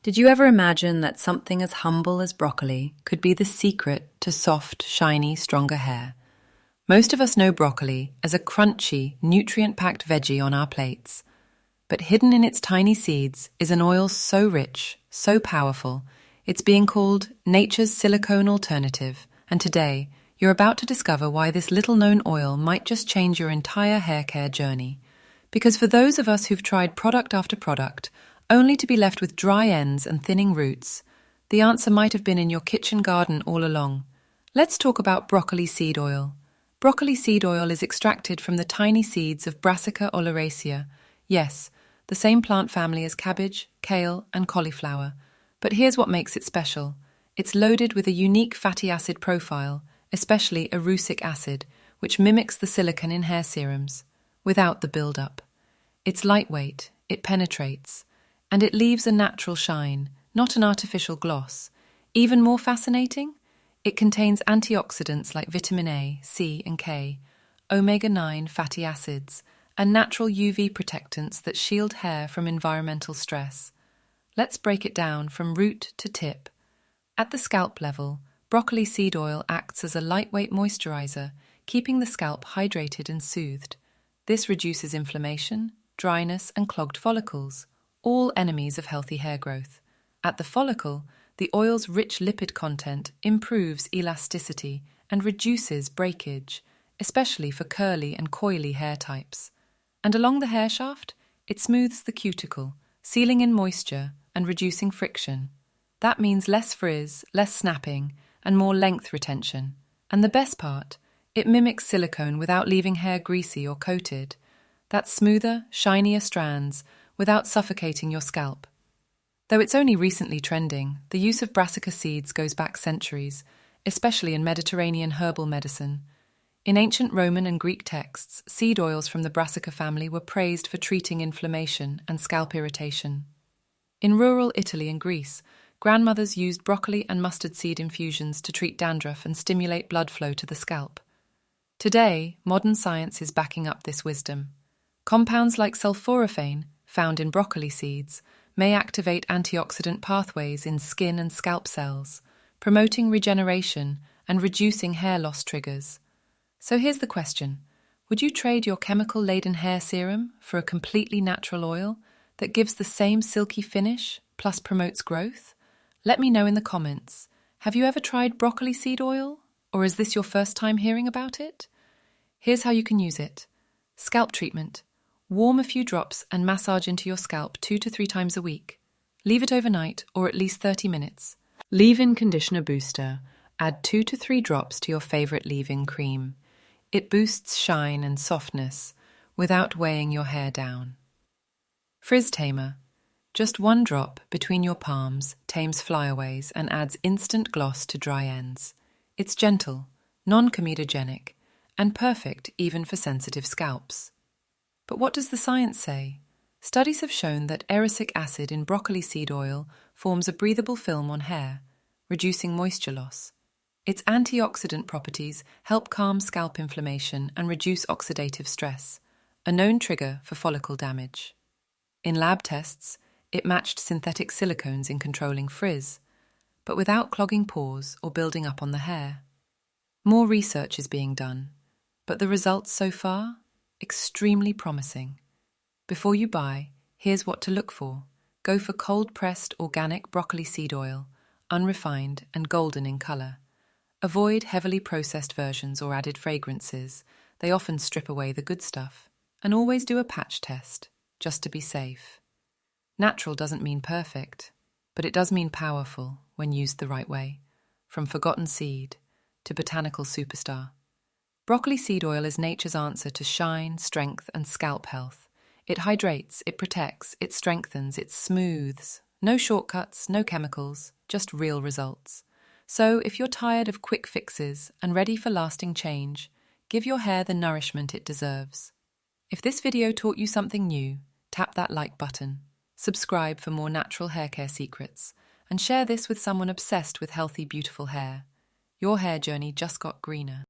Did you ever imagine that something as humble as broccoli could be the secret to soft, shiny, stronger hair? Most of us know broccoli as a crunchy, nutrient-packed veggie on our plates. But hidden in its tiny seeds is an oil so rich, so powerful, it's being called nature's silicone alternative. And today, you're about to discover why this little-known oil might just change your entire hair care journey. Because for those of us who've tried product after product, only to be left with dry ends and thinning roots, the answer might have been in your kitchen garden all along. Let's talk about broccoli seed oil. Broccoli seed oil is extracted from the tiny seeds of Brassica oleracea. Yes, the same plant family as cabbage, kale, and cauliflower. But here's what makes it special. It's loaded with a unique fatty acid profile, especially erucic acid, which mimics the silicone in hair serums, without the build-up. It's lightweight, it penetrates, and it leaves a natural shine, not an artificial gloss. Even more fascinating, it contains antioxidants like vitamin A, C, and K, omega-9 fatty acids, and natural UV protectants that shield hair from environmental stress. Let's break it down from root to tip. At the scalp level, broccoli seed oil acts as a lightweight moisturizer, keeping the scalp hydrated and soothed. This reduces inflammation, dryness, and clogged follicles, all enemies of healthy hair growth. At the follicle, the oil's rich lipid content improves elasticity and reduces breakage, especially for curly and coily hair types. And along the hair shaft, it smooths the cuticle, sealing in moisture and reducing friction. That means less frizz, less snapping, and more length retention. And the best part, it mimics silicone without leaving hair greasy or coated. That's smoother, shinier strands without suffocating your scalp. Though it's only recently trending, the use of Brassica seeds goes back centuries, especially in Mediterranean herbal medicine. In ancient Roman and Greek texts, seed oils from the Brassica family were praised for treating inflammation and scalp irritation. In rural Italy and Greece, grandmothers used broccoli and mustard seed infusions to treat dandruff and stimulate blood flow to the scalp. Today, modern science is backing up this wisdom. Compounds like sulforaphane, found in broccoli seeds, may activate antioxidant pathways in skin and scalp cells, promoting regeneration and reducing hair loss triggers. So here's the question. Would you trade your chemical-laden hair serum for a completely natural oil that gives the same silky finish plus promotes growth? Let me know in the comments. Have you ever tried broccoli seed oil? Or is this your first time hearing about it? Here's how you can use it. Scalp treatment. Warm a few drops and massage into your scalp 2 to 3 times a week. Leave it overnight or at least 30 minutes. Leave-in conditioner booster. Add 2 to 3 drops to your favorite leave-in cream. It boosts shine and softness without weighing your hair down. Frizz tamer. Just 1 drop between your palms tames flyaways and adds instant gloss to dry ends. It's gentle, non-comedogenic, and perfect even for sensitive scalps. But what does the science say? Studies have shown that erucic acid in broccoli seed oil forms a breathable film on hair, reducing moisture loss. Its antioxidant properties help calm scalp inflammation and reduce oxidative stress, a known trigger for follicle damage. In lab tests, it matched synthetic silicones in controlling frizz, but without clogging pores or building up on the hair. More research is being done, but the results so far? Extremely promising. Before you buy, here's what to look for. Go for cold-pressed organic broccoli seed oil, unrefined and golden in color. Avoid heavily processed versions or added fragrances. They often strip away the good stuff. And always do a patch test, just to be safe. Natural doesn't mean perfect, but it does mean powerful when used the right way. From forgotten seed to botanical superstar. Broccoli seed oil is nature's answer to shine, strength, and scalp health. It hydrates, it protects, it strengthens, it smooths. No shortcuts, no chemicals, just real results. So if you're tired of quick fixes and ready for lasting change, give your hair the nourishment it deserves. If this video taught you something new, tap that like button. Subscribe for more natural hair care secrets, and share this with someone obsessed with healthy, beautiful hair. Your hair journey just got greener.